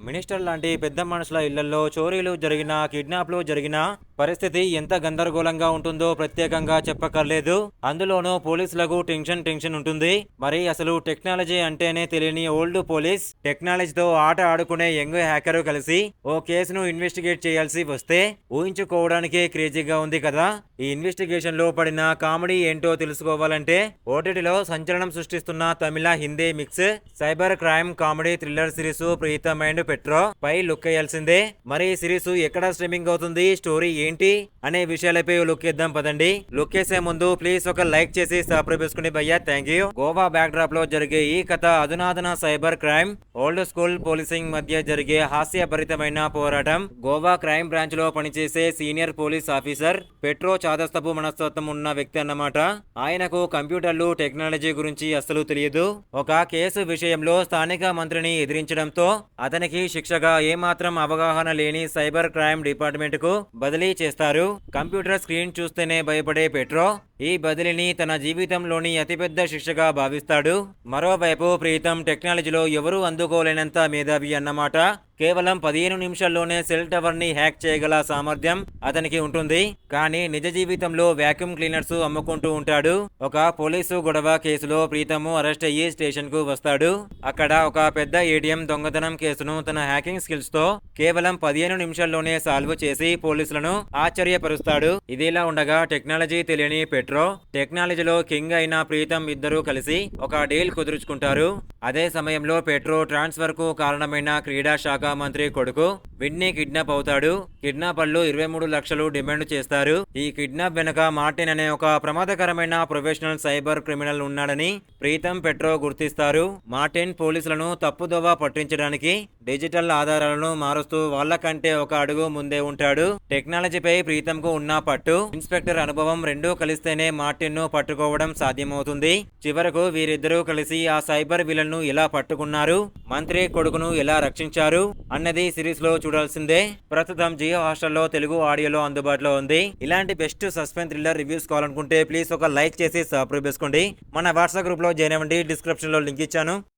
Minister లాంటి పెద్ద మనుషుల ఇళ్లలో చోరీలు జరిగినా కిడ్నాప్లు జరిగినా పరిస్థితి ఎంత గందరగోళంగా ఉంటుందో ప్రత్యేకంగా చెప్పక్కర్లేదు. అందులోనూ పోలీసులకు టెన్షన్ ఉంటుంది. మరి అసలు టెక్నాలజీ అంటేనే తెలియని ఓల్డ్ పోలీస్ టెక్నాలజీతో ఆట ఆడుకునే యంగ్ హ్యాకర్ కలిసి ఓ కేసును ఇన్వెస్టిగేట్ చేయాల్సి వస్తే ఊహించుకోవడానికే క్రేజీగా ఉంది కదా. ఈ ఇన్వెస్టిగేషన్ లో పడిన కామెడీ ఏంటో తెలుసుకోవాలంటే ఓటీటీలో సంచలనం సృష్టిస్తున్న Tamil Hindi mix cyber crime comedy thriller series Pritam and Pedro పై లుక్ వేయాల్సిందే. మరి ఈ సిరీస్ ఎక్కడ స్ట్రీమింగ్ అవుతుంది, స్టోరీ ఏంటి అనే విషయాలపై లుక్ ఇద్దాం పదండి. లుక్ వేసే ముందు ప్లీజ్ ఒక లైక్ చేసి సబ్స్క్రైబ్ చేసుకోండి భయ్యా, thank you. Goa back drop లో జరిగే ఈ కథ అధునాతన cyber crime old school policing మధ్య జరిగే హాస్యభరితమైన పోరాటం. గోవా క్రైమ్ బ్రాంచ్ లో పనిచేసే సీనియర్ పోలీస్ ఆఫీసర్ పెట్రో చాదస్తపు మనస్తత్వం ఉన్న వ్యక్తి అన్నమాట. ఆయనకు కంప్యూటర్లు టెక్నాలజీ గురించి అస్సలు తెలియదు. ఒక కేసు విషయంలో స్థానిక మంత్రిని ఎదిరించడంతో అతనికి శిక్షగా ఏమాత్రం అవగాహన లేని సైబర్ క్రైమ్ డిపార్ట్మెంట్ కు బదిలీ చేస్తారు. కంప్యూటర్ స్క్రీన్ చూస్తేనే భయపడే పెట్రో ఈ బదిలీని తన జీవితంలోని అతిపెద్ద శిక్షగా భావిస్తాడు. మరోవైపు ప్రీతం టెక్నాలజీలో ఎవరూ అందుకోలేనంత మేధావి అన్నమాట. కేవలం 15 నిమిషాల్లోనే సెల్ టవర్ ని హ్యాక్ చేయగల సామర్థ్యం అతనికి ఉంటుంది. కానీ నిజ జీవితంలో వ్యాక్యూమ్ క్లీనర్స్ అమ్ముకుంటూ ఉంటాడు. ఒక పోలీసు గొడవ కేసులో ప్రీతము అరెస్ట్ అయ్యి స్టేషన్ కు వస్తాడు. అక్కడ ఒక పెద్ద ఏటీఎం దొంగతనం కేసును తన హ్యాకింగ్ స్కిల్స్ తో కేవలం 15 నిమిషాల్లోనే సాల్వ్ చేసి పోలీసులను ఆశ్చర్యపరుస్తాడు. ఇదిలా ఉండగా టెక్నాలజీ తెలియని పెట్రో టెక్నాలజీలో కింగ్ అయిన ప్రీతం ఇద్దరూ కలిసి ఒక డీల్ కుదుర్చుకుంటారు. అదే సమయంలో పెట్రో ట్రాన్స్ఫర్ కు కారణమైన క్రీడా శాఖ మంత్రి కొడుకు విన్నీ కిడ్నాప్ అవుతాడు. కిడ్నాపర్లు 23 లక్షలు డిమాండ్ చేస్తారు. ఈ కిడ్నాప్ వెనుక మార్టిన్ అనే ఒక ప్రమాదకరమైన ప్రొఫెషనల్ సైబర్ క్రిమినల్ ఉన్నాడని ప్రీతం పెట్రో గుర్తిస్తారు. మార్టిన్ పోలీసులను తప్పుదోవ పట్టించడానికి డిజిటల్ ఆధారాలను మారుస్తూ వాళ్ళకంటే ఒక అడుగు ముందే ఉంటాడు. టెక్నాలజీపై ప్రీతంకు ఉన్న పట్టు, ఇన్స్పెక్టర్ అనుభవం రెండూ కలిస్తేనే మార్టిన్ ను పట్టుకోవడం సాధ్యమవుతుంది. చివరకు వీరిద్దరూ కలిసి ఆ సైబర్ విలన్ ను ఎలా పట్టుకున్నారు, మంత్రి కొడుకును ఎలా రక్షించారు అన్నది సిరీస్ లో చూడాల్సిందే. ప్రస్తుతం జియో హాస్టల్లో తెలుగు ఆడియోలో అందుబాటులో ఉంది. ఇలాంటి బెస్ట్ సస్పెన్స్ థ్రిల్లర్ రివ్యూస్ కావాలనుకుంటే ప్లీజ్ ఒక లైక్ చేసి సబ్స్క్రైబ్ చేసుకోండి. మన వాట్సాప్ గ్రూప్ లో జాయిన్ అవ్వండి, డిస్క్రిప్షన్ లో లింక్ ఇచ్చాను.